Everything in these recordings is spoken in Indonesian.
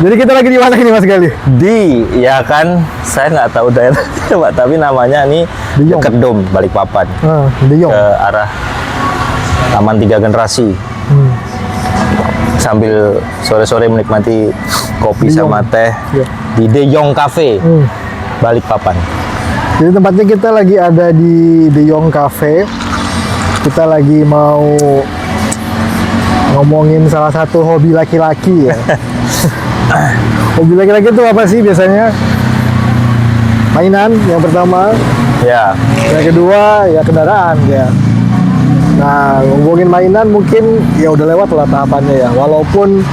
Jadi kita lagi di mana ini Mas Gali? Ya kan, saya nggak tahu daerahnya Pak, tapi namanya nih Di Yong. dekat Dom, Balikpapan, Di Yong. ke arah Taman 3 Generasi. Sambil sore-sore menikmati kopi Di sama Yong. teh Ya. di De Yong Cafe, Balikpapan. Jadi tempatnya kita lagi ada di De Yong Cafe. Kita lagi mau ngomongin salah satu hobi laki-laki ya. Hobi laki-laki itu apa sih biasanya? Mainan yang pertama, Ya, yang kedua ya kendaraan ya. Nah, ngomongin mainan mungkin ya udah lewat lah tahapannya ya. Walaupun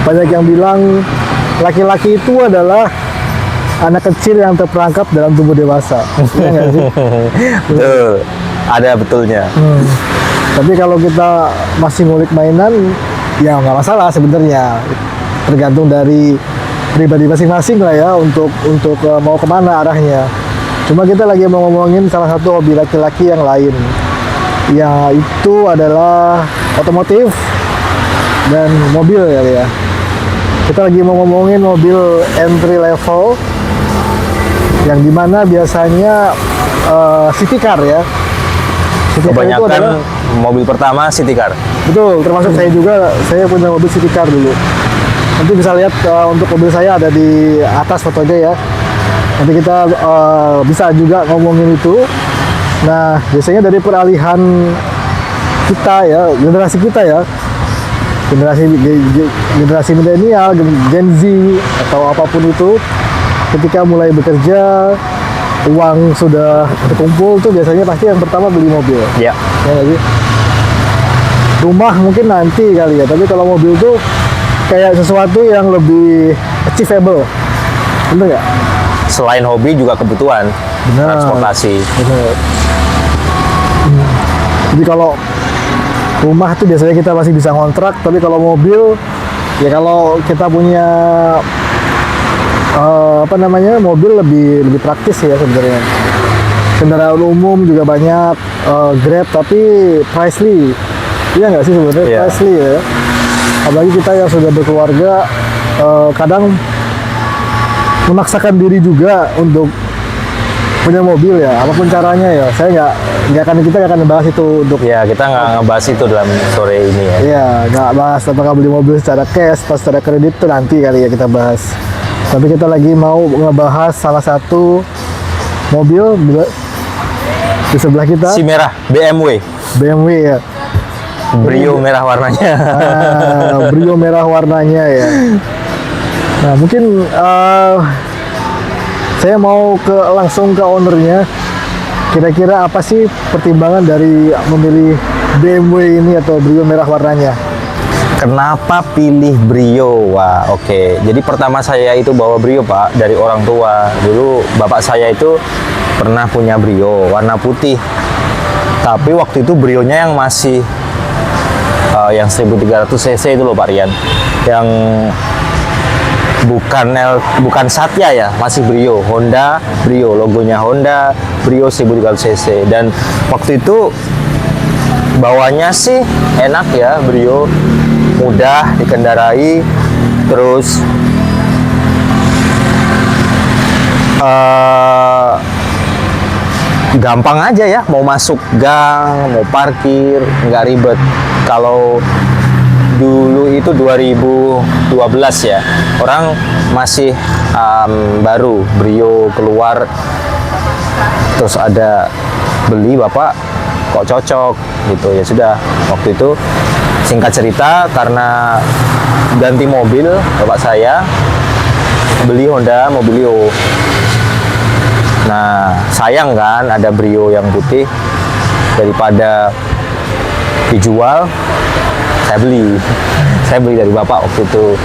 banyak yang bilang laki-laki itu adalah anak kecil yang terperangkap dalam tubuh dewasa. Iya nggak sih? betul. Ada betulnya. Tapi kalau kita masih ngulik mainan, ya nggak masalah sebenarnya. Tergantung dari pribadi masing-masing lah ya untuk mau kemana arahnya. Cuma kita lagi mau ngomongin salah satu hobi laki-laki yang lain, yaitu adalah otomotif dan mobil ya. Kita lagi mau ngomongin mobil entry level yang dimana biasanya city car ya. City car itu Kebanyakan adalah, mobil pertama city car. betul, termasuk saya juga, saya punya mobil city car dulu. Nanti bisa lihat untuk mobil saya ada di atas fotonya ya. Nanti kita bisa juga ngomongin itu. Nah, biasanya dari peralihan kita ya, generasi kita ya, generasi milenial, Gen Z atau apapun itu, ketika mulai bekerja, uang sudah terkumpul tuh biasanya pasti yang pertama beli mobil. Ya, Ya nggak sih? Rumah mungkin nanti kali ya, tapi kalau mobil tuh kayak sesuatu yang lebih achievable. Bener nggak? selain hobi juga kebutuhan Benar. transportasi. Bener. Jadi kalau rumah tuh biasanya kita masih bisa ngontrak, tapi kalau mobil ya kalau kita punya mobil lebih praktis ya sebenarnya. Kendaraan umum juga banyak, Grab tapi pricely. Iya nggak sih sebenarnya? Iya. Pricely ya. Apalagi kita yang sudah berkeluarga, kadang memaksakan diri juga untuk punya mobil ya, apapun caranya ya. Saya kita nggak akan bahas itu untuk Ya, kita nggak ngebahas itu dalam sore ini ya. ya, nggak bahas apakah beli mobil secara cash atau secara kredit itu nanti kali ya kita bahas. Tapi kita lagi mau ngebahas salah satu mobil di sebelah kita, Si merah BMW, BMW ya. Brio merah warnanya. Brio merah warnanya ya. Nah, mungkin saya mau langsung ke ownernya. Kira-kira apa sih pertimbangan dari memilih BMW ini atau Brio merah warnanya? Kenapa pilih Brio? Wah, oke. Jadi pertama saya itu bawa Brio, Pak, dari orang tua. Dulu bapak saya itu pernah punya Brio warna putih. Tapi waktu itu Brionya yang masih yang 1300 cc itu loh, Pak Rian. Yang bukan Satya ya, masih Brio, Honda Brio, logonya Honda Brio 1300 cc. Dan waktu itu bawanya sih enak ya, Brio mudah dikendarai, terus gampang aja ya, mau masuk gang, mau parkir, nggak ribet. Kalau dulu itu 2012 ya, orang masih baru Brio keluar, terus ada beli, bapak kok cocok gitu, ya sudah. Waktu itu singkat cerita, karena ganti mobil, bapak saya beli Honda Mobilio. Nah, sayang kan ada Brio yang putih, daripada dijual, saya beli dari bapak waktu itu.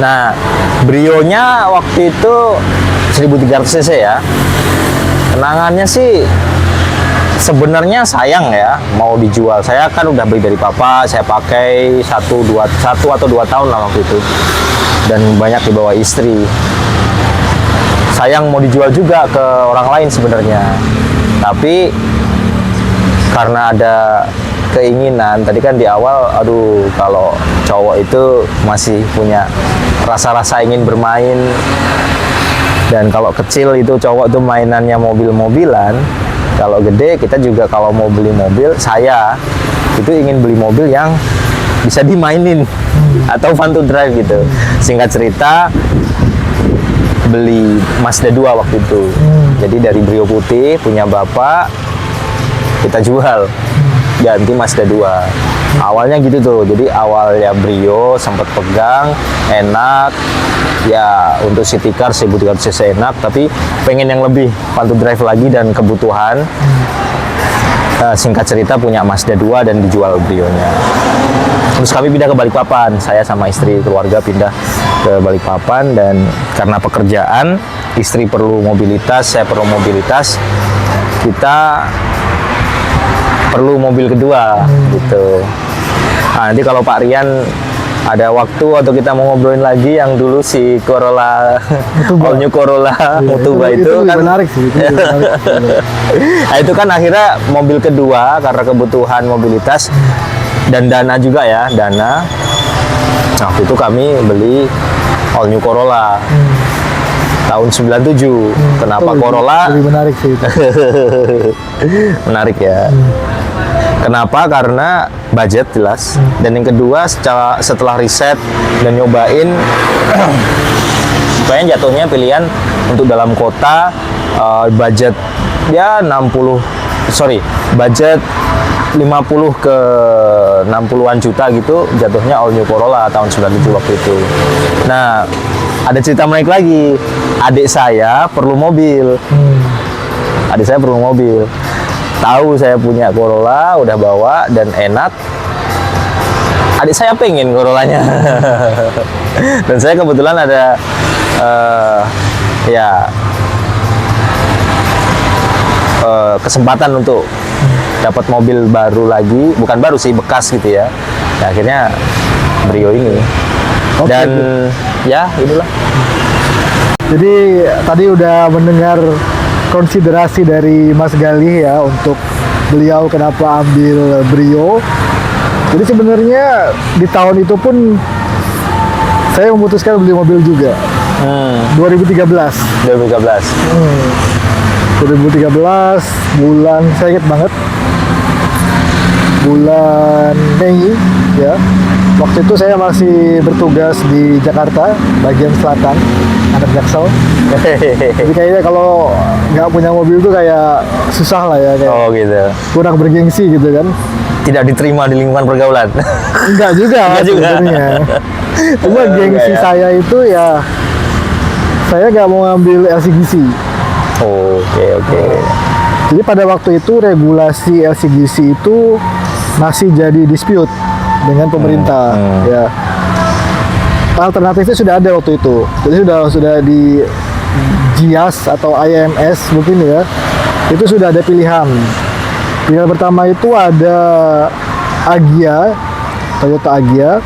Nah, Brionya waktu itu 1300 cc ya. Kenangannya sih sebenarnya sayang ya mau dijual. Saya kan udah beli dari papa, saya pakai 1 atau 2 tahun lah waktu itu, dan banyak dibawa istri. Sayang mau dijual juga ke orang lain sebenarnya, tapi karena ada keinginan tadi kan di awal, aduh, kalau cowok itu masih punya rasa-rasa ingin bermain. Dan kalau kecil itu cowok tuh mainannya mobil-mobilan. Kalau gede kita juga kalau mau beli mobil, saya itu ingin beli mobil yang bisa dimainin atau fun to drive gitu. Singkat cerita, beli Mazda 2 waktu itu. Jadi dari Brio putih punya bapak, kita jual, ganti Mazda 2. Awalnya gitu tuh. Jadi awalnya Brio sempat pegang, enak. Ya untuk city car 1300 cc enak, tapi pengen yang lebih fun to drive lagi dan kebutuhan. Singkat cerita punya Mazda 2 dan dijual Brio-nya. Terus kami pindah ke Balikpapan. Saya sama istri keluarga pindah ke Balikpapan, dan karena pekerjaan, istri perlu mobilitas, saya perlu mobilitas. Kita perlu mobil kedua gitu. Nah, nanti kalau Pak Rian ada waktu atau kita mau ngobrolin lagi yang dulu si Corolla All New Corolla Mutuba itu kan menarik sih, itu menarik. nah, itu kan akhirnya mobil kedua karena kebutuhan mobilitas dan dana juga ya, dana. Nah, waktu itu kami beli All New Corolla tahun 97. Kenapa Itu Corolla? lebih menarik sih itu. Menarik ya. Kenapa? Karena budget jelas. Dan yang kedua, setelah riset dan nyobain, kayaknya jatuhnya pilihan untuk dalam kota, budget ya budget 50 ke 60-an juta gitu, jatuhnya All New Corolla tahun 97 waktu itu. Nah, ada cerita menarik lagi. Adik saya perlu mobil. Adik saya perlu mobil. Tahu saya punya Corolla, udah bawa dan enak. Adik saya pengen Corollanya. Dan saya kebetulan ada kesempatan untuk dapat mobil baru lagi, bukan baru sih, bekas gitu ya. Nah, akhirnya Brio ini. Oke, Dan ya inilah. Jadi tadi udah mendengar konsiderasi dari Mas Galih ya untuk beliau kenapa ambil Brio. Jadi sebenarnya di tahun itu pun saya memutuskan beli mobil juga. 2013. 2013 bulan, saya ingat banget, bulan Mei ya. Waktu itu saya masih bertugas di Jakarta bagian selatan, anak Jaksel. Jadi kayaknya kalau nggak punya mobil tuh kayak susah lah ya, kayak Oh gitu. kurang bergengsi gitu kan. Tidak diterima di lingkungan pergaulan. Enggak juga Enggak juga. sebenarnya. Cuma gengsi Enggak ya. saya itu ya, saya nggak mau ngambil LCGC. Oke. Jadi pada waktu itu regulasi LCGC itu masih jadi dispute dengan pemerintah. Ya. Alternatifnya sudah ada waktu itu. Jadi sudah di GIAS atau IMS mungkin ya. Itu sudah ada pilihan. Pilihan pertama itu ada Agya, Toyota Agya.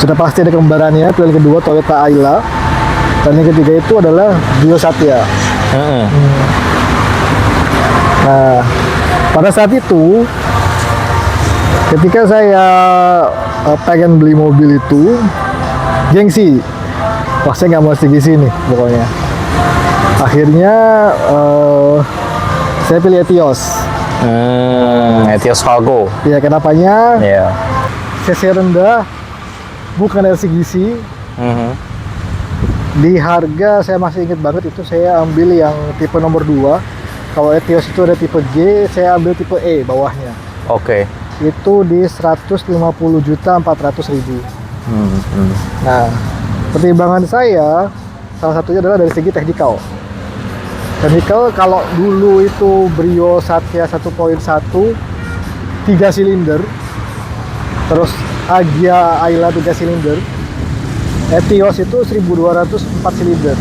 Sudah pasti ada kembarannya. Pilihan kedua Toyota Ayla. Dan yang ketiga itu adalah Brio Satya. Nah, pada saat itu ketika saya pengen beli mobil itu, gengsi. Wah, saya nggak mau LCGC nih pokoknya. Akhirnya saya pilih Etios. Etios Valgo. Ya, kenapanya? Iya. CC rendah, bukan LCGC. Di harga saya masih ingat banget itu saya ambil yang tipe nomor 2. Kalau Etios itu ada tipe G, saya ambil tipe E bawahnya. Oke. Itu di 150.400.000. Nah, pertimbangan saya salah satunya adalah dari segi teknikal. Teknikal kalau dulu itu Brio Satya 1.1 3 silinder, terus Agya Ayla 3 silinder, Etios itu 1200 4 silinder.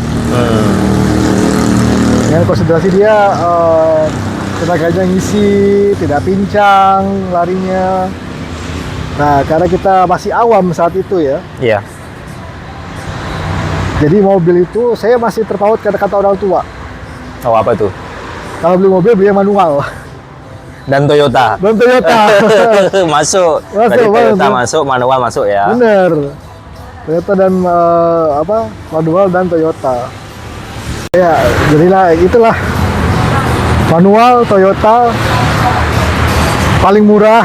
Dengan konsentrasi dia tenaganya ngisi, tidak pincang larinya. Nah, karena kita masih awam saat itu ya. Iya. Jadi mobil itu saya masih terpaut kata-kata orang tua. Oh, apa tuh? Kalau beli mobil beli yang manual. Dan Toyota. Dan Toyota. Masuk. Tadi Toyota masuk, manual masuk ya. Bener. Toyota dan manual dan Toyota. Ya, jadilah itulah manual Toyota paling murah,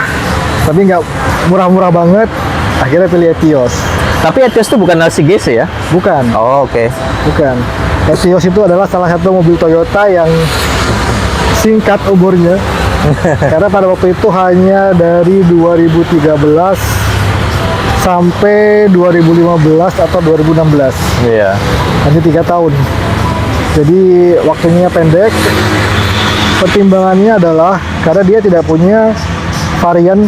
tapi nggak murah-murah banget. Akhirnya pilih Etios. Tapi Etios itu bukan LCGC ya? Bukan, Oh, oke. bukan. Etios itu adalah salah satu mobil Toyota yang singkat umurnya. Karena pada waktu itu hanya dari 2013 sampai 2015 atau 2016. Iya. Hanya 3 tahun. Jadi waktunya pendek. Pertimbangannya adalah karena dia tidak punya varian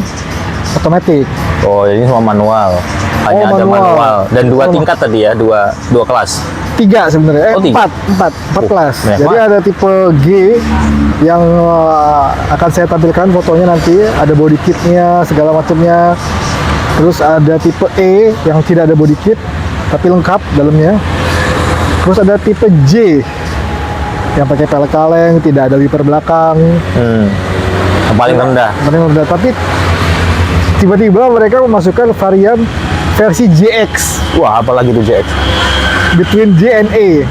otomatis. Oh, ini semua manual. Hanya ada manual. manual. Dan 2 Sama. tingkat tadi ya, dua kelas. 3 sebenarnya, Oh, tiga. empat kelas. banyak Jadi banget. ada tipe G yang akan saya tampilkan fotonya nanti. Ada body kitnya, segala macamnya. Terus ada tipe E yang tidak ada body kit, tapi lengkap dalamnya. Terus ada tipe J yang pakai pelek kaleng, tidak ada wiper belakang. Yang paling rendah. Paling rendah. Tapi tiba-tiba mereka memasukkan varian versi JX, Wah, apalagi tuh JX. between J and E.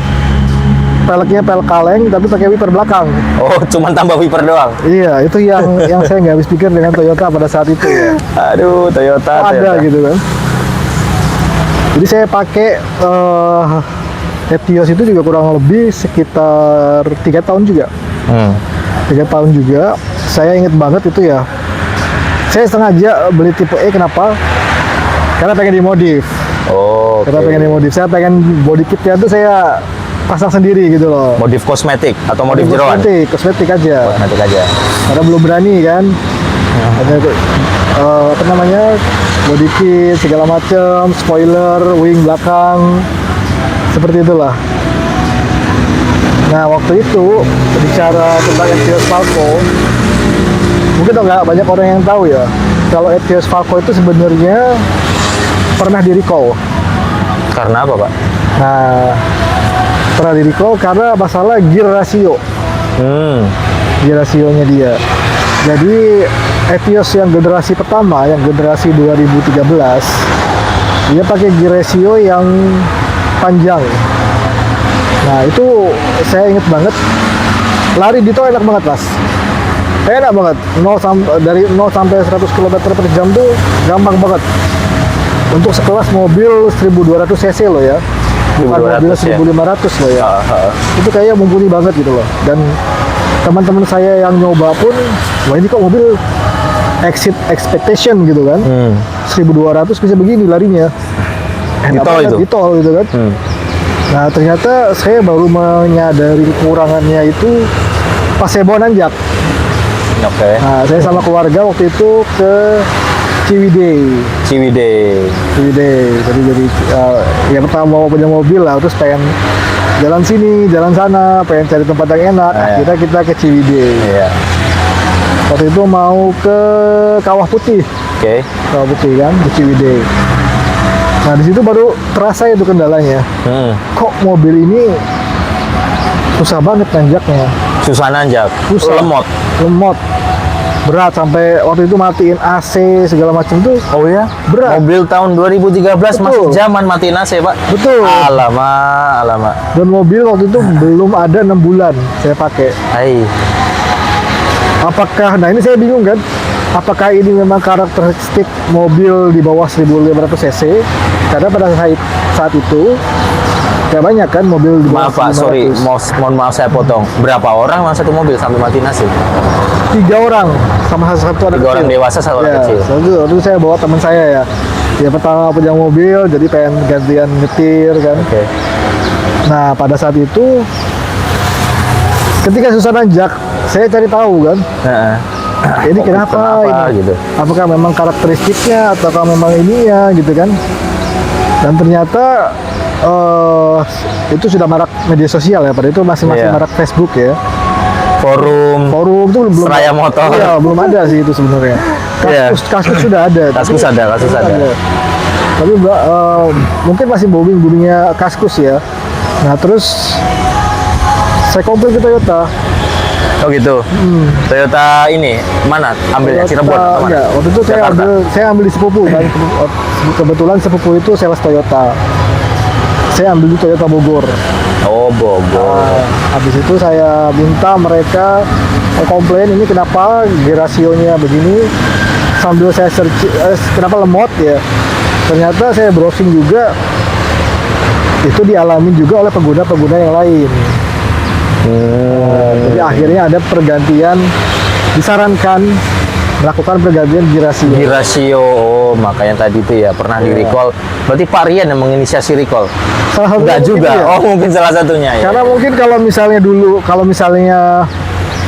Peleknya pelek kaleng tapi pakai wiper belakang. Oh, cuman tambah wiper doang. Iya, itu yang saya nggak habis pikir dengan Toyota pada saat itu ya. Aduh, Toyota. Ada Toyota. gitu kan. Jadi saya pakai Etios itu juga kurang lebih sekitar 3 tahun juga. 3 tahun juga. Saya inget banget itu ya. Saya sengaja beli tipe E, kenapa? Karena pengen dimodif. Oh, Karena oke. pengen dimodif. Saya pengen body kitnya tuh saya pasang sendiri gitu loh. Modif kosmetik atau modif jeroan? Kosmetik aja. Kosmetik aja. Karena belum berani kan. Ada apa namanya? Body kit segala macam, spoiler, wing belakang. Seperti itulah. Nah, waktu itu bicara tentang Etios Falco, mungkin nggak banyak orang yang tahu ya. Kalau Etios Falco itu sebenarnya pernah di recall. Karena apa, Pak? Nah, pernah di recall karena masalah gear ratio. Gear rasionya dia. Jadi Etios yang generasi pertama, yang generasi 2013, dia pakai gear ratio yang panjang. Nah, itu saya inget banget. Lari di tol enak banget, Mas. Enak banget. Dari 0 sampai 100 km per jam tuh gampang banget. Untuk sekelas mobil 1200 cc loh ya. Bukan 1200 mobil ya? 1500 loh ya. Itu kayak mumpuni banget gitu loh. Dan teman-teman saya yang nyoba pun, wah ini kok mobil exceed expectation gitu kan. 1200 bisa begini larinya. Di tol banget, itu? Di tol gitu kan. Nah, ternyata saya baru menyadari kekurangannya itu pas saya bawa nanjak. Oke. Nah, saya sama keluarga waktu itu ke Ciwidey. Ciwidey. Jadi ya pertama mau punya mobil lah, terus pengen jalan sini, jalan sana, pengen cari tempat yang enak. Ah, ya. Akhirnya kita ke Ciwidey. Iya. Waktu itu mau ke Kawah Putih, Oke. Kawah Putih kan, ke Ciwidey. Nah, di situ baru terasa itu kendalanya. Kok mobil ini susah banget nanjaknya, Susah nanjak. Susah. lemot, berat sampai waktu itu matiin AC segala macam tuh. Oh ya? Berat. Mobil tahun 2013 masih Betul. zaman mati AC, Pak. Betul. Alamak. Dan mobil waktu itu belum ada 6 bulan saya pakai. Hai. Apakah, nah ini saya bingung kan, apakah ini memang karakteristik mobil di bawah 1500 cc? Karena pada saat itu gak banyak kan mobil di bawah Maaf, Pak. Sorry. 1500. Mohon maaf saya potong. Berapa orang dalam satu mobil sampai mati AC? 3 orang sama satu anak 3 orang kecil. dewasa, 1 orang Ya, kecil. waktu itu saya bawa teman saya ya. Dia pertama punya mobil, jadi pengen gantian nyetir kan. Oke. Nah, pada saat itu ketika susah nanjak, saya cari tahu kan, Heeh. ini Kok kenapa ini? gitu? Apakah memang karakteristiknya ataukah memang ininya gitu kan? Dan ternyata itu sudah marak media sosial ya, pada itu masih Iya. marak Facebook ya. Forum Forum itu belum Seraya motor. Iya, belum ada sih itu sebenarnya. Iya. Kasus sudah ada. Kasus ada. Tapi mungkin masih boomingnya Kaskus ya. Nah, terus saya komplain ke Toyota. Hmm. Oh gitu. Toyota ini mana? Ambilnya Cirebon atau mana? Enggak, waktu itu Jakarta. saya ambil di sepupu kan. Kebetulan sepupu itu sales Toyota. Saya ambil di Toyota Bogor. Oh Bogor. Habis itu saya minta mereka komplain ini kenapa gear rasionya begini. Sambil saya search kenapa lemot ya. Ternyata saya browsing juga itu dialami juga oleh pengguna-pengguna yang lain. Jadi akhirnya ada pergantian, disarankan melakukan pergantian gear rasio. Di rasio, oh, makanya tadi itu ya pernah di recall. Berarti Pak Rian yang menginisiasi recall. Salah satunya Enggak mungkin juga. iya. Oh mungkin salah satunya ya. Karena mungkin kalau misalnya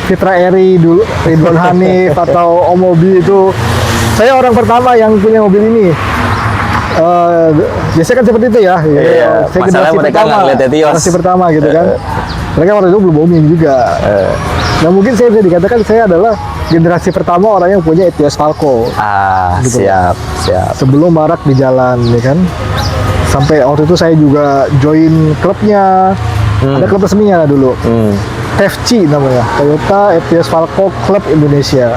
Fitra Eri dulu, Ridwan Hanif atau Om Mobi itu, saya orang pertama yang punya mobil ini. Biasanya kan seperti itu ya. Iya, Saya masalah generasi mereka pertama, nggak ngeliat Etios. generasi pertama gitu kan. Mereka waktu itu belum booming juga. Nah mungkin saya bisa dikatakan saya adalah generasi pertama orang yang punya Etios Falco Siap, siap. sebelum marak di jalan, ya kan. Sampai waktu itu saya juga join klubnya. Ada klub resminya dulu. TFC namanya, Toyota Etios Falco Club Indonesia.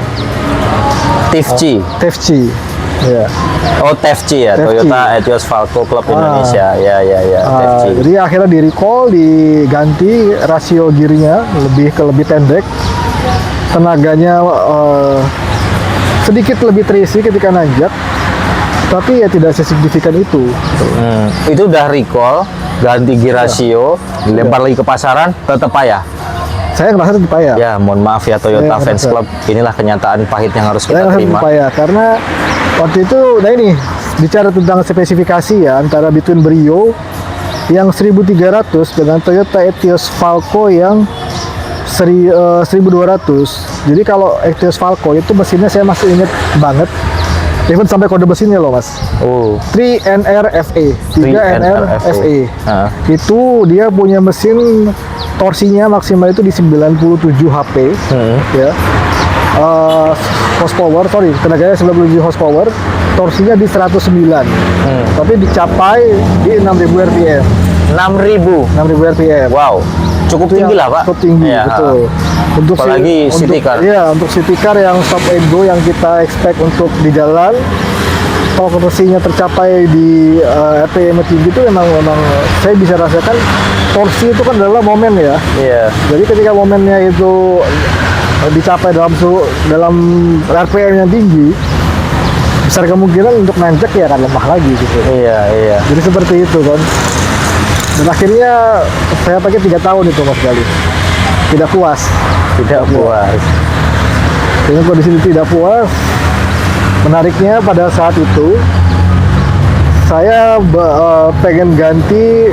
TFC. TFC. Ya. Oh TFC ya, TFC. Toyota Etios Falco Club Indonesia. Ya, TFC. Jadi akhirnya di recall, diganti rasio gearnya lebih pendek, tenaganya sedikit lebih terisi ketika nanjak, tapi ya tidak sesignifikan itu. Itu udah recall, ganti gear rasio, dilempar lagi ke pasaran, tetap payah. Saya ngerasa tetap payah. Ya, mohon maaf ya Toyota Saya Fans ngerasa. Club. Inilah kenyataan pahit yang harus kita Saya ngerasa terima. tetap payah karena waktu itu, nah ini bicara tentang spesifikasi ya antara between Brio yang 1300 dengan Toyota Etios Falco yang 1200. Jadi kalau Etios Falco itu mesinnya saya masih ingat banget. Even sampai kode mesinnya loh mas. Oh, 3NRFA 3NRFA Ah. itu dia punya mesin torsinya maksimal itu di 97 HP ya. Horsepower, tenaganya 97 horsepower, torsinya di 109, tapi dicapai di 6000 rpm. 6.000. 6000 rpm. Wow, cukup Itu tinggi yang lah Pak. Cukup tinggi, Ya, betul. Untuk Apalagi city car. Iya, untuk city car yang stop and go yang kita expect untuk di jalan, kalau torsinya tercapai di RPM tinggi itu memang saya bisa rasakan torsi itu kan adalah momen ya. Iya. Jadi ketika momennya itu dicapai dalam RPM yang tinggi, besar kemungkinan untuk nanjak ya akan lemah lagi gitu. Iya. Jadi seperti itu kan. Dan akhirnya saya pakai 3 tahun itu Mas Gali. Tidak puas. Tidak puas. Dengan kondisi ini tidak puas. Menariknya pada saat itu saya pengen ganti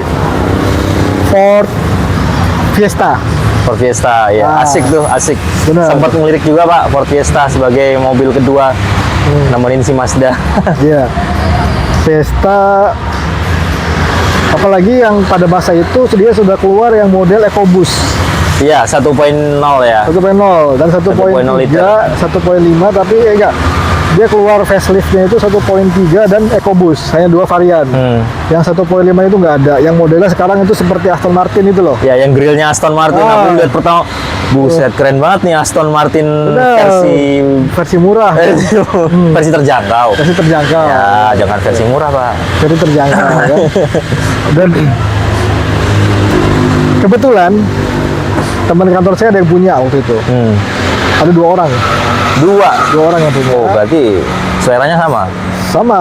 Ford Fiesta. Ford Fiesta ya, asik tuh, asik. Benar. Sempat ngelirik juga Pak Ford Fiesta sebagai mobil kedua nemenin si Mazda. Iya. Fiesta, apalagi yang pada masa itu dia sudah keluar yang model EcoBoost Iya, 1.0 ya. 1.0 dan 1.0 liter. 1.3, 1.5, tapi enggak. Dia keluar faceliftnya itu 1.3 dan EcoBoost, hanya 2 varian. Yang 1.5 itu nggak ada. Yang modelnya sekarang itu seperti Aston Martin itu loh. Ya, yang grillnya Aston Martin. Aku lihat pertama, buset keren banget nih Aston Martin Benar. versi murah, versi terjangkau. versi terjangkau. Ya, jangan versi murah Pak. Versi terjangkau ya. Dan kebetulan teman kantor saya ada yang punya waktu itu. Ada 2 orang. Dua Orang yang punya. Oh, berarti seleranya sama. Sama.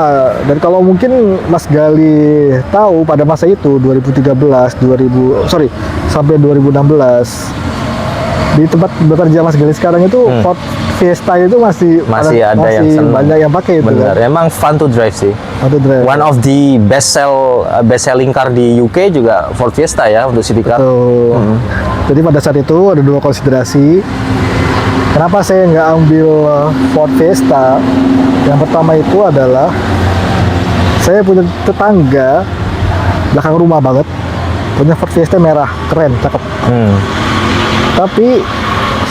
Dan kalau mungkin Mas Gali tahu pada masa itu 2013, sampai 2016 di tempat bekerja Mas Gali sekarang itu Ford Fiesta itu masih ada yang seneng. banyak yang pakai itu. Bener, Kan? emang fun to drive sih. Atau drive. One of the best selling car di UK juga Ford Fiesta ya untuk city car. Betul. Jadi pada saat itu ada 2 konsiderasi. Kenapa saya nggak ambil Ford Fiesta? Yang pertama itu adalah saya punya tetangga belakang rumah banget punya Ford Fiesta merah, keren, cakep. Tapi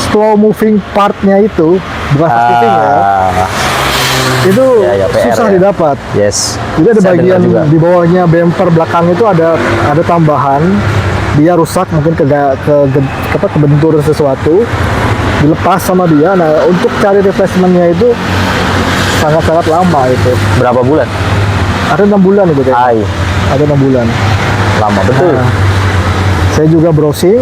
slow moving partnya itu bukan fast moving ya, itu Ya, PR susah ya. didapat. Yes. Jadi ada Saya bagian dengar juga. di bawahnya bumper belakang itu ada tambahan dia rusak, mungkin kebentur sesuatu, dilepas sama dia. Nah, untuk cari replacementnya itu sangat-sangat lama itu. Berapa bulan? Ada 6 bulan itu kayaknya. Hai, Ada 6 bulan. lama betul. Nah, saya juga browsing,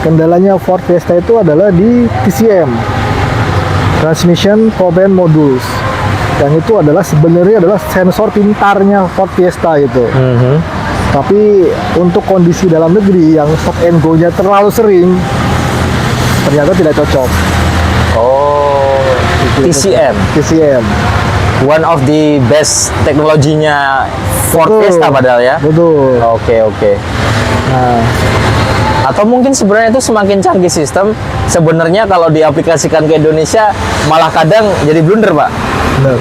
kendalanya Ford Fiesta itu adalah di TCM, Transmission Command Modules. Yang itu adalah sebenarnya adalah sensor pintarnya Ford Fiesta itu. Tapi untuk kondisi dalam negeri yang stop and go-nya terlalu sering, ternyata tidak cocok. Oh, TCM. TCM. One of the best teknologinya Ford Betul. Fiesta padahal ya. Betul. Oke. Nah, Atau mungkin sebenarnya itu semakin canggih sistem, sebenarnya kalau diaplikasikan ke Indonesia malah kadang jadi blunder, Pak. benar.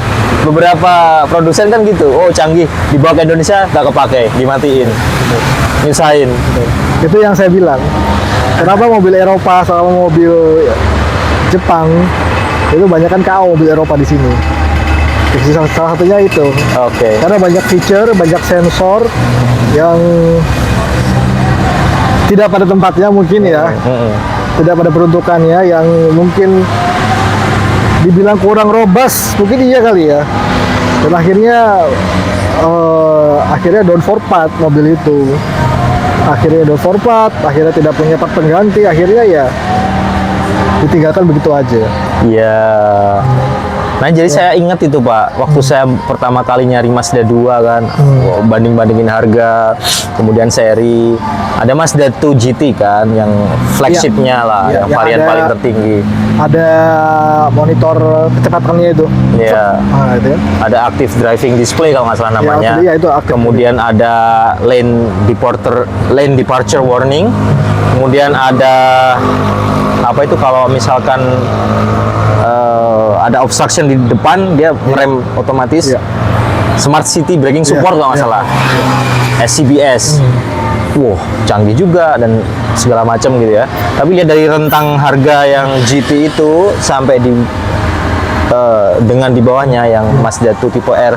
Beberapa produsen kan gitu, oh canggih, dibawa ke Indonesia nggak kepake, dimatiin, nyusahin. Itu yang saya bilang. Kenapa mobil Eropa sama mobil Jepang itu banyak kan KO mobil Eropa di sini. Salah satunya itu. Oke. Karena banyak feature, banyak sensor yang tidak pada tempatnya mungkin ya. Tidak pada peruntukannya, yang mungkin dibilang kurang robust, mungkin iya kali ya. Dan akhirnya down for part mobil itu. Akhirnya down for part, akhirnya tidak punya part pengganti, akhirnya ya ditinggalkan begitu aja. Iya. Nah, jadi saya ingat itu, Pak, waktu saya pertama kali nyari Mazda 2 kan, banding-bandingin harga, kemudian seri, ada Mazda 2 GT kan, yang flagshipnya lah, Iya, yang varian paling tertinggi. Ada monitor kecepatannya itu. Iya. Nah, itu ya. Ada active driving display kalau nggak salah namanya. Iya, itu active. Kemudian ada lane departure warning. Kemudian ada apa itu kalau misalkan ada obstruction di depan, dia ngerem otomatis. Iya. Smart City Braking Support kalau nggak Iya. salah. SCBS. Wow, canggih juga dan segala macam gitu ya. Tapi lihat dari rentang harga yang GT itu sampai di dengan di bawahnya yang Mazda 2 tipe R,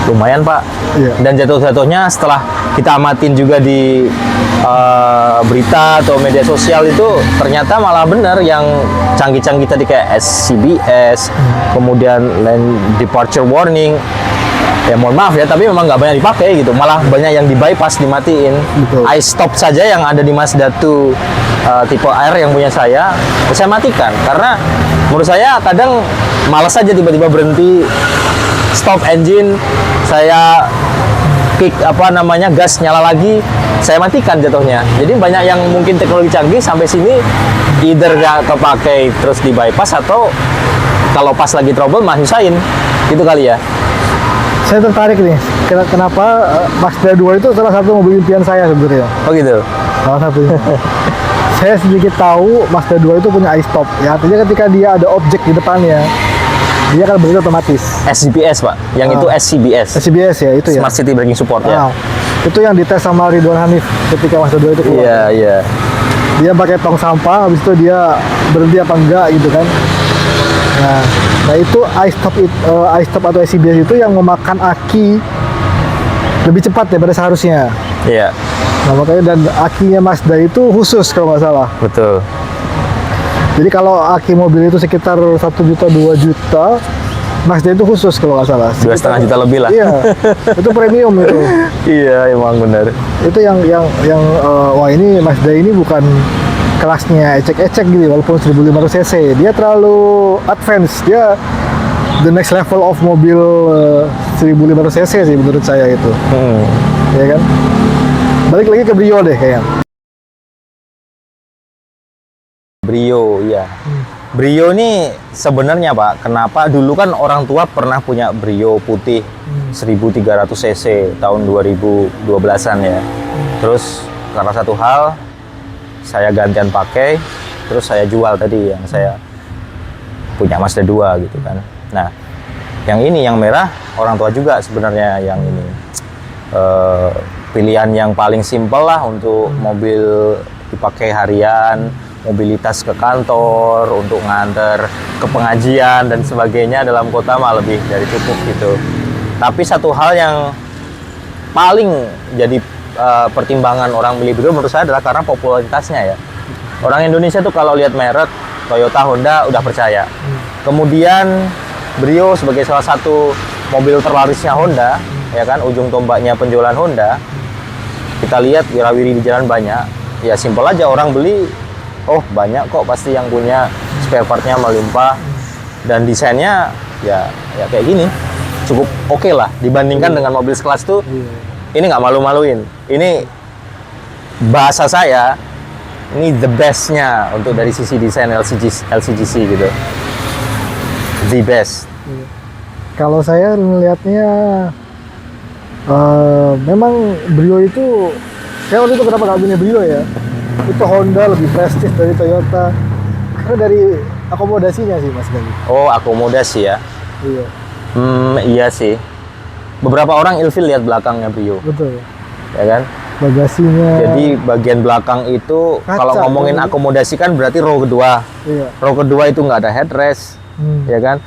lumayan, Pak. Iya. Dan jatuh-jatuhnya setelah kita amatin juga di berita atau media sosial itu ternyata malah benar yang canggih-canggih tadi kayak SCBS, kemudian lane departure warning. Ya mohon maaf ya, tapi memang nggak banyak dipakai gitu. Malah banyak yang di bypass, dimatiin. Betul. iStop saja yang ada di Mazda 2 tipe R yang punya saya matikan karena menurut saya kadang malas aja tiba-tiba berhenti, stop engine, saya kick gas nyala lagi, saya matikan jatuhnya. Jadi banyak yang mungkin teknologi canggih sampai sini either nggak kepakai terus di bypass, atau kalau pas lagi trouble mah nyusahin gitu kali ya. Saya tertarik nih, kenapa Mazda 2 itu salah satu mobil impian saya sebenarnya. Oh gitu. Salah satunya. Saya sedikit tahu Mazda 2 itu punya iStop. Ya, artinya ketika dia ada objek di depannya, dia akan berhenti otomatis. SCBS, Pak, yang itu SCBS, SCBS ya, itu ya. Smart City Braking Support ya. Nah, itu yang dites sama Ridwan Hanif ketika Mazda 2 itu keluar. Iya, iya. Dia pakai tong sampah, habis itu dia berhenti apa enggak gitu kan. Nah itu iStop atau SCBS itu yang memakan aki lebih cepat daripada seharusnya. Iya, Nah makanya, dan akinya Mazda itu khusus kalau nggak salah. betul. Jadi kalau aki mobil itu sekitar 1 juta 2 juta, Mazda itu khusus kalau nggak salah. 2,5 juta lebih lah. Iya, itu premium itu. Iya, emang benar. Itu yang wah ini Mazda ini bukan kelasnya ecek-ecek gitu, walaupun 1500 cc. Dia terlalu advance. Dia the next level of mobil 1500 cc sih menurut saya itu. Ya kan? Balik lagi ke Brio deh kayaknya. Brio, iya. Brio ini sebenarnya, Pak, kenapa dulu kan orang tua pernah punya Brio putih 1300 cc tahun 2012-an ya. Terus karena satu hal saya gantian pakai, terus saya jual tadi yang saya punya Mazda 2 gitu kan. Nah, yang ini yang merah orang tua juga sebenarnya yang ini. Pilihan yang paling simpel lah untuk mobil dipakai harian, mobilitas ke kantor, untuk nganter ke pengajian dan sebagainya dalam kota mah lebih dari cukup gitu. Tapi satu hal yang paling jadi pertimbangan orang beli Brio menurut saya adalah karena popularitasnya ya. Orang Indonesia tuh kalau lihat merek Toyota, Honda udah percaya. Kemudian Brio sebagai salah satu mobil terlarisnya Honda, ya kan, ujung tombaknya penjualan Honda. Kita lihat wirawiri di jalan banyak. Ya simpel aja, orang beli, oh banyak kok pasti yang punya, spare partnya melimpah dan desainnya ya kayak gini. Cukup oke lah dibandingkan dengan mobil sekelas tuh. Ini nggak malu-maluin. Ini bahasa saya, ini the bestnya untuk dari sisi desain LCGC gitu. The best. Kalau saya melihatnya memang Brio itu, saya waktu itu kenapa nggak punya Brio ya? Itu Honda lebih prestis dari Toyota karena dari akomodasinya sih Mas Gali. Oh, akomodasi ya. Iya. Iya sih. Beberapa orang ilfil lihat belakangnya Brio, Betul. ya kan? Bagasinya. Jadi bagian belakang itu Kaca, kalau ngomongin kan? akomodasi kan berarti row kedua. Iya. Row kedua itu nggak ada headrest, ya kan?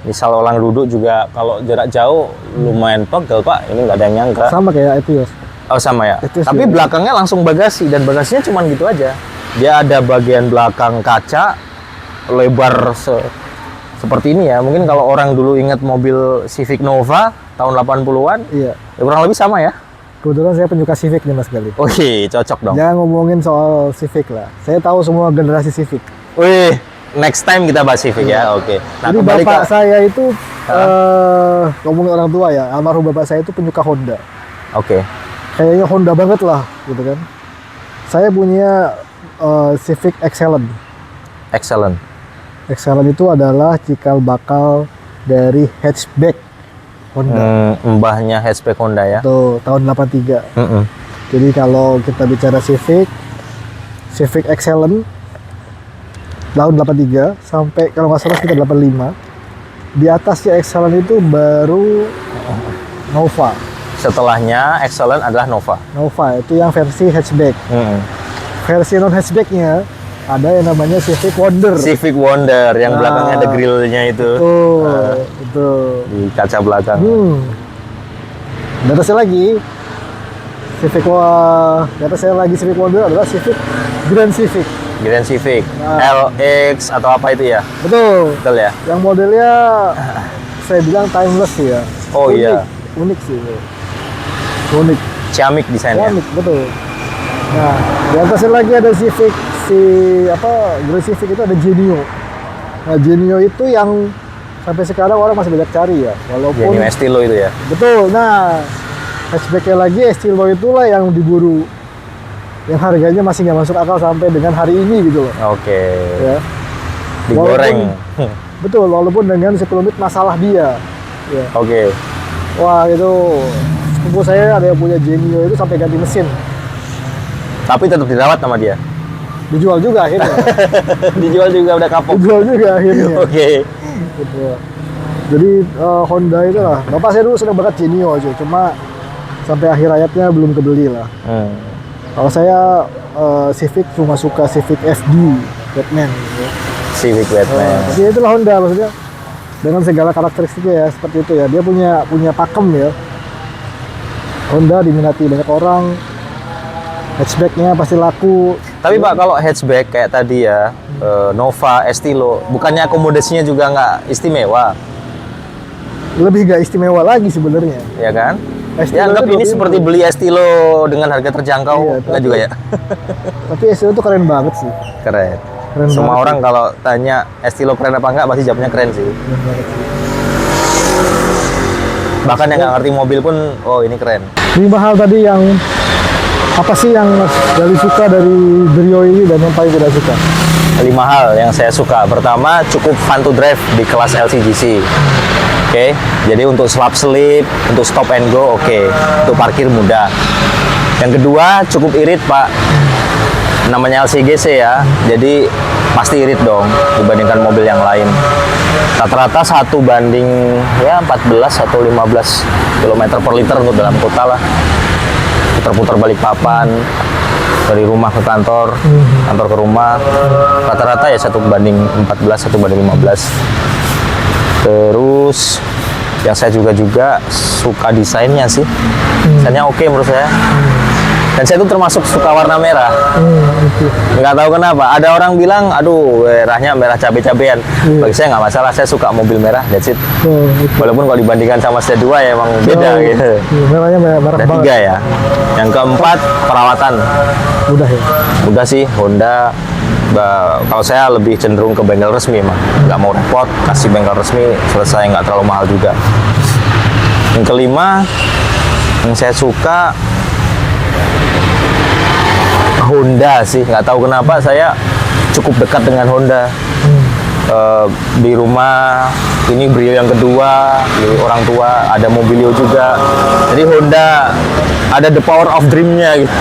Misal orang duduk juga kalau jarak jauh lumayan pegel Pak. Ini nggak ada yang nyangka. Sama kayak Etios. Oh sama ya. Etios Tapi juga. belakangnya langsung bagasi dan bagasinya cuma gitu aja. Dia ada bagian belakang kaca lebar seperti ini ya. Mungkin kalau orang dulu ingat mobil Civic Nova tahun 80-an, Iya. ya kurang lebih sama ya. Kebetulan saya penyuka Civic nih Mas Gali. Oke, cocok dong. Jangan ngomongin soal Civic lah. Saya tahu semua generasi Civic. Wih, next time kita bahas Civic ya. Oke. Nah, Jadi kembali bapak ke saya itu ngomongin orang tua ya, almarhum bapak saya itu penyuka Honda. Oke. Kayaknya Honda banget lah, gitu kan. Saya punya Civic Excellent. Excellent. Excellent itu adalah cikal bakal dari hatchback Honda. Mbahnya hatchback Honda ya. Tuh, tahun 83. Mm-mm. Jadi kalau kita bicara Civic Excellent tahun 83 sampai kalau nggak salah sekitar 85. Di atasnya Excellent itu baru Nova. Setelahnya Excellent adalah Nova. Nova itu yang versi hatchback. Versi non hatchbacknya ada yang namanya Civic Wonder. Civic Wonder yang Nah. belakangnya ada grillnya itu Betul. di kaca belakang. Di atasnya lagi di atasnya lagi Civic Wonder adalah Civic Grand Civic. Grand Civic, Nah. LX atau apa itu ya? Betul. Betul ya? Yang modelnya saya bilang timeless sih ya. Oh, Unik. iya. Unik sih. Unik. Ciamik desainnya. Unik, betul. Nah, di atasnya lagi ada Civic Grand Civic itu ada Genio. Nah, Genio itu yang sampai sekarang orang masih banyak cari ya. Walaupun Genio Estilo itu ya. betul. Nah, hatchbacknya lagi Estilo itulah yang diburu. Yang harganya masih nggak masuk akal sampai dengan hari ini gitu loh. Oke. Ya. Digoreng. Betul, walaupun dengan sekelumit masalah dia. Ya. Oke. Wah, itu sepupu saya ada yang punya Genio itu sampai ganti mesin. Tapi tetap dirawat sama dia. Dijual juga akhirnya. Dijual juga udah kapok. Dijual juga akhirnya. Oke. Gitu. Jadi Honda itu lah. Bapak saya dulu senang banget Genio aja, cuma sampai akhir hayatnya belum kebeli lah. Kalau saya Civic cuma suka Civic FD Batman. Gitu. Civic Batman. Jadi itulah Honda maksudnya dengan segala karakteristiknya ya seperti itu ya. Dia punya pakem ya. Honda diminati banyak orang. Hatchbacknya pasti laku. Tapi Pak, kalau hatchback kayak tadi ya, Nova, Estilo, bukannya akomodasinya juga nggak istimewa, Lebih gak istimewa lagi sebenarnya. ya kan? Estilo Ya anggap itu ini lebih seperti beli Estilo dengan harga terjangkau, Iya, enggak tapi- juga ya? Tapi Estilo tuh keren banget sih. Keren. Keren Semua banget orang kalau tanya Estilo keren apa enggak, pasti jawabnya keren sih. Keren banget sih. Bahkan yang nggak ngerti mobil pun, oh ini keren. 5 hal tadi yang apa sih yang Mas Gali suka dari Brio ini dan yang paling tidak suka? 5 hal yang saya suka. Pertama, cukup fun to drive di kelas LCGC. Oke, jadi untuk slap slip, untuk stop and go, oke. Untuk parkir mudah. Yang kedua, cukup irit Pak. Namanya LCGC ya, jadi pasti irit dong dibandingkan mobil yang lain. Rata-rata 1 banding ya 14 atau 15 km per liter untuk dalam kota lah. Putar-putar balik papan dari rumah ke kantor, kantor ke rumah, rata-rata ya 1 banding 14, 1 banding 15. Terus yang saya juga suka desainnya sih, desainnya oke menurut saya. Dan saya tuh termasuk suka warna merah. Oke. Nggak tahu kenapa. Ada orang bilang, aduh, merahnya merah cabe-cabean. Bagi saya nggak masalah. Saya suka mobil merah. That's it. Oh, oke. Walaupun kalau dibandingkan sama C2 ya emang beda Oh, gitu. iya, merahnya merah Ada banget. 3 ya. Yang keempat perawatan. Mudah ya. Udah sih Honda. Kalau saya lebih cenderung ke bengkel resmi mah. Nggak mau repot, kasih bengkel resmi selesai, nggak terlalu mahal juga. Yang kelima, yang saya suka Honda sih. Nggak tahu kenapa saya cukup dekat dengan Honda. Di rumah ini Brio yang kedua, di orang tua ada Mobilio juga. Jadi Honda ada the power of dream-nya gitu.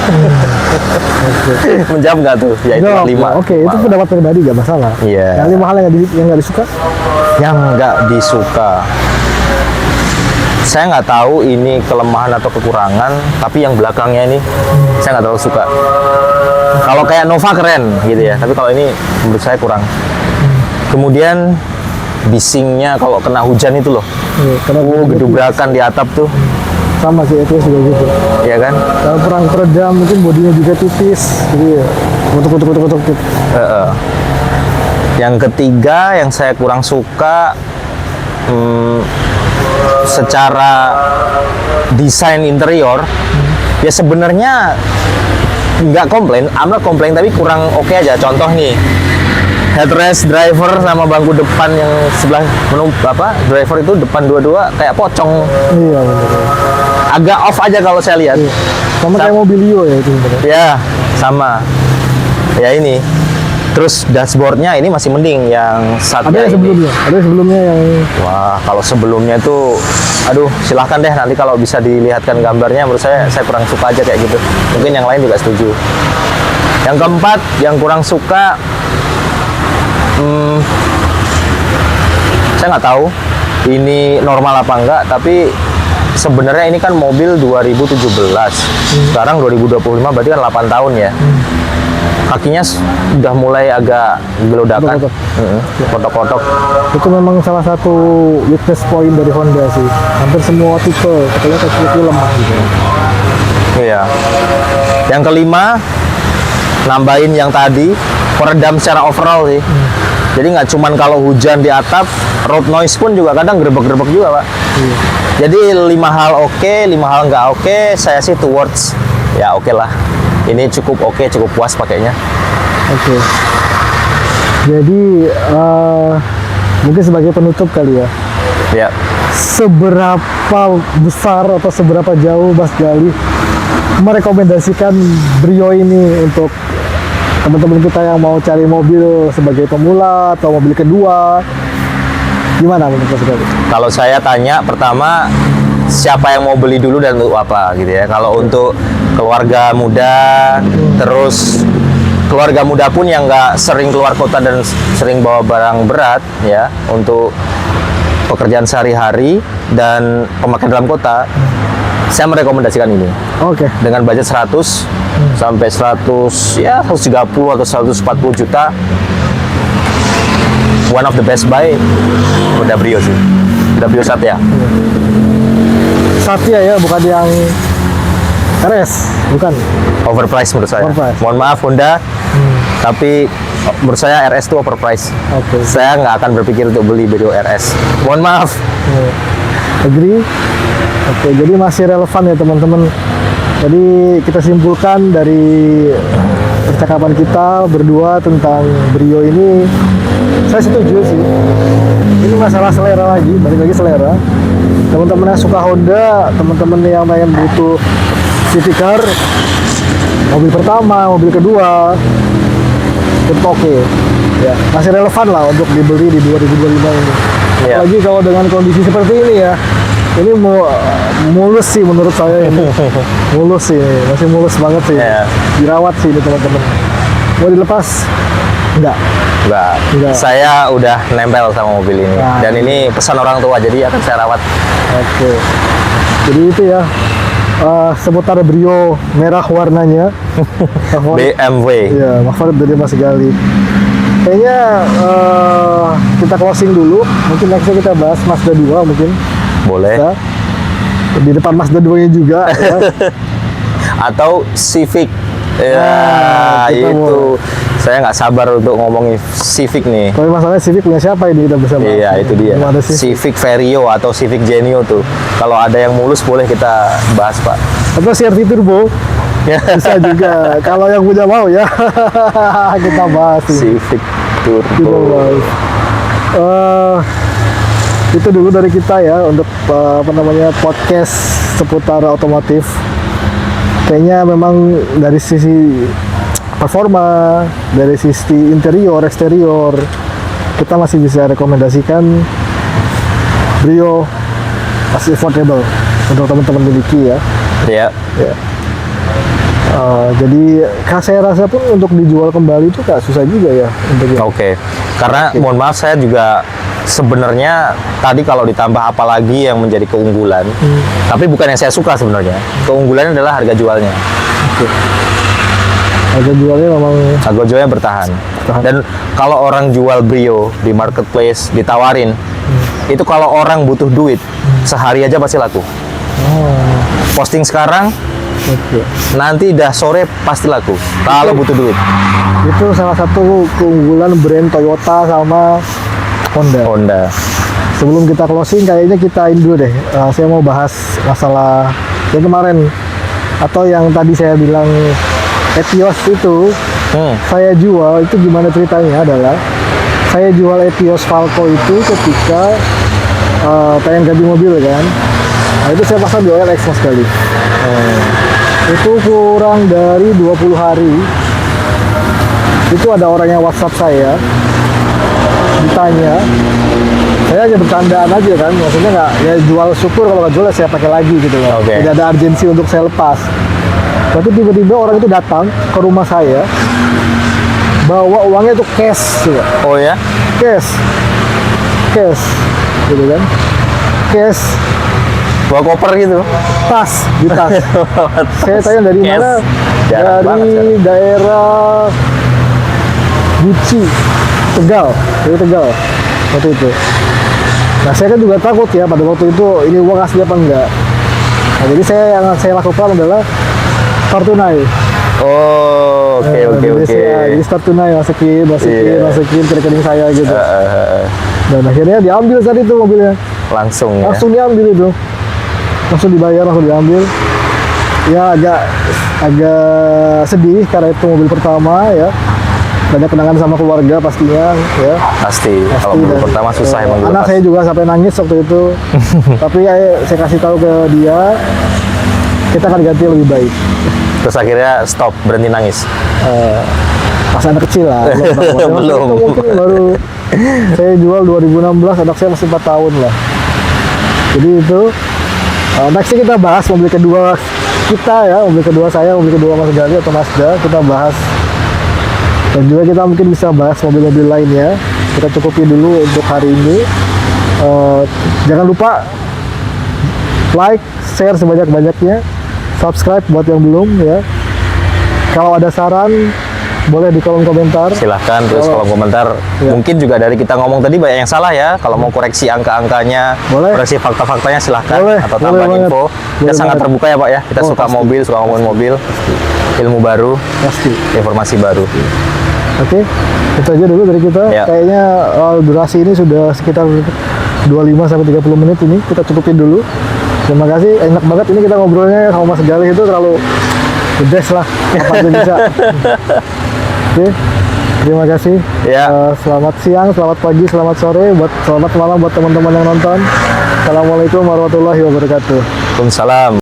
Menjawab nggak tuh? Ya itu Jawab. 5. Oke, itu pendapat pribadi gak masalah. Iya. Yang 5 hal yang nggak disuka? Yang nggak disuka, saya nggak tahu ini kelemahan atau kekurangan, tapi yang belakangnya ini saya nggak terlalu suka. Kalau kayak Nova keren gitu ya, tapi kalau ini menurut saya kurang. Kemudian bisingnya kalau kena hujan itu loh, Iya, karena gedubrakan di atap tuh, sama sih itu juga gitu. ya kan? Kalau perang peredam mungkin bodinya juga tipis, jadi ya, kutuk. Yang ketiga yang saya kurang suka, secara desain interior, ya sebenarnya nggak komplain, I'm not komplain, tapi kurang oke aja. Contoh nih, headrest driver sama bangku depan yang sebelah driver itu depan dua-dua kayak pocong, Iya benar. agak off aja kalau saya lihat. Sama kayak Mobilio ya itu sebenarnya. Ya sama, ya ini. Terus dashboardnya ini masih mending, yang Ada Satya yang ini. sebelumnya, ada yang sebelumnya yang Wah, kalau sebelumnya itu, aduh, silahkan deh nanti kalau bisa dilihatkan gambarnya. Menurut saya kurang suka aja kayak gitu. Mungkin yang lain juga setuju. Yang keempat, yang kurang suka, saya nggak tahu ini normal apa enggak, tapi sebenarnya ini kan mobil 2017, sekarang 2025, berarti kan 8 tahun ya. Kakinya udah mulai agak gelodakan, Kotok-kotok. kotok-kotok. itu memang salah satu weakness point dari Honda sih. Hampir semua tipe katanya kaki lemah gitu. Iya. Yang kelima, nambahin yang tadi, peredam secara overall sih. Jadi nggak cuman kalau hujan di atap, road noise pun juga kadang grebek-grebek juga, Pak. Jadi 5 hal oke, 5 hal nggak oke, saya sih towards ya oke lah. Ini cukup oke, cukup puas pakainya. Oke. Jadi mungkin sebagai penutup kali ya. Ya. Seberapa besar atau seberapa jauh Mas Gali merekomendasikan Brio ini untuk teman-teman kita yang mau cari mobil sebagai pemula atau mobil kedua? Gimana menurut Mas Gali? Kalau saya tanya, pertama siapa yang mau beli dulu dan untuk apa gitu ya. Kalau untuk keluarga muda, terus keluarga muda pun yang nggak sering keluar kota dan sering bawa barang berat ya, untuk pekerjaan sehari-hari dan pemakaian dalam kota, saya merekomendasikan ini. Oke. Dengan budget 100 sampai 100 ya 130 atau 140 juta, one of the best buy Honda Brio sih. Honda Brio Satya. Satya ya, bukan yang RS, bukan. Overpriced menurut saya. Overpriced. Mohon maaf Honda, tapi menurut saya RS itu overpriced. Oke. Saya nggak akan berpikir untuk beli Brio RS. Mohon maaf. Agree. Oke, jadi masih relevan ya teman-teman. Jadi kita simpulkan dari percakapan kita berdua tentang Brio ini, saya setuju sih. Ini masalah selera lagi, balik lagi selera. Teman-teman yang suka Honda, teman-teman yang pengen butuh city car, mobil pertama, mobil kedua, itu oke. Ya, masih relevan lah untuk dibeli di 2025 ini. Iya. Apalagi kalau dengan kondisi seperti ini ya, ini mulus sih menurut saya ini. Mulus sih, masih mulus banget sih. Iya. Dirawat sih ini teman-teman. Mau dilepas? Enggak. Enggak. Saya udah nempel sama mobil ini. Nah. Dan ini pesan orang tua, jadi akan saya rawat. Oke. Jadi itu ya, seputar Brio merah warnanya. Favorit. BMW. Iya, favorit dari Mas Gali. Kayaknya kita closing dulu. Mungkin nextnya kita bahas Mazda 2 mungkin. Boleh. Ya. Di depan Mazda 2-nya juga. Ya. atau Civic. Ya, Nah, kita itu. Saya nggak sabar untuk ngomongin Civic nih. Tapi masalahnya Civic punya siapa ini kita bisa bahas? Iya, itu dia. Belum ada Civic. Civic Vario atau Civic Genio tuh. Kalau ada yang mulus boleh kita bahas, Pak. Atau CR-V Turbo bisa juga. Kalau yang punya mau ya kita bahas. Civic Kita Turbo. bahas. Itu dulu dari kita ya untuk podcast seputar otomotif. Kayaknya memang dari sisi performa, dari sisi interior, eksterior, kita masih bisa rekomendasikan Brio masih affordable untuk teman-teman miliki ya. Ya. Ya. Jadi saya rasa pun untuk dijual kembali itu gak susah juga ya untuk ya. Oke. Karena mohon maaf saya juga sebenarnya tadi kalau ditambah apalagi yang menjadi keunggulan, tapi bukan yang saya suka sebenarnya. Keunggulannya adalah harga jualnya. Oke. Harga jualnya memang Harga jualnya bertahan. Bertahan. Dan kalau orang jual Brio di marketplace ditawarin, itu kalau orang butuh duit sehari aja pasti laku. Posting sekarang, oke. nanti dah sore pasti laku. Kalau butuh duit. Itu salah satu keunggulan brand Toyota sama Honda. Honda. Sebelum kita closing, kayaknya kita ini dulu deh. Saya mau bahas masalah yang kemarin atau yang tadi saya bilang Etios itu saya jual. Itu gimana ceritanya adalah saya jual Etios Falco itu ketika pengen ganti mobil kan. Nah, itu saya pasang di OLX mas kali. Itu kurang dari 20 hari. Itu ada orang yang WhatsApp saya ditanya, saya aja bercandaan aja kan, maksudnya nggak ya jual, syukur kalau nggak jual saya pakai lagi gitu loh. Oke. Tidak ada urgensi untuk saya lepas. Tapi tiba-tiba orang itu datang ke rumah saya bawa uangnya itu cash gitu. Oh ya? cash gitu kan, cash, Bawa koper gitu. tas di tas. Saya tanya dari Cash. mana? Jarang banget Dari sekarang. daerah Guci, Tegal, dari Tegal waktu itu. Nah saya kan juga takut ya pada waktu itu ini uang asli apa enggak. Nah jadi yang saya lakukan adalah start tunai. Oh, oke Nah, oke jadi oke. Jadi start tunai masukin Iya. ke rekening saya gitu. Eh, Dan akhirnya diambil saat itu mobilnya. langsung ya. Langsung diambil itu, langsung dibayar, langsung diambil. Ya agak sedih karena itu mobil pertama ya, banyak kenangan sama keluarga pastinya ya. Pasti. Kalau mobil Dan, pertama susah emang anak dilepas. saya juga sampai nangis waktu itu. Tapi saya kasih tahu ke dia kita akan ganti yang lebih baik. Terus akhirnya stop, berhenti nangis. Pas anak kecil lah Belum. Itu mungkin baru saya jual 2016, anak saya masih 4 tahun lah. Jadi itu nextnya kita bahas mobil kedua kita ya, mobil kedua saya, mobil kedua Mas Gali atau Mazda, kita bahas. Dan juga kita mungkin bisa bahas mobil-mobil lainnya. Kita cukupi dulu untuk hari ini. Jangan lupa like, share sebanyak-banyaknya, subscribe buat yang belum ya. Kalau ada saran boleh di kolom komentar. Silahkan terus kolom komentar. Ya. Mungkin juga dari kita ngomong tadi banyak yang salah ya. Kalau mau koreksi angka-angkanya, Boleh. koreksi fakta-faktanya silahkan. Boleh, Atau boleh tambahan banget. info. Kita Boleh sangat banget. terbuka ya Pak ya. Kita Oh, suka pasti. mobil, suka ngomongin mobil. Ilmu baru, Pasti. informasi baru. Oke, itu aja dulu dari kita. Ya. Kayaknya durasi ini sudah sekitar 25 sampai 30 menit ini. Kita cukupin dulu. Terima kasih. Enak banget ini kita ngobrolnya sama Mas Galih itu terlalu the best lah. Apa aja bisa. Oke. Terima kasih. Ya. Selamat siang, selamat pagi, selamat sore, selamat malam buat teman-teman yang nonton. Assalamualaikum warahmatullahi wabarakatuh. Waalaikumsalam.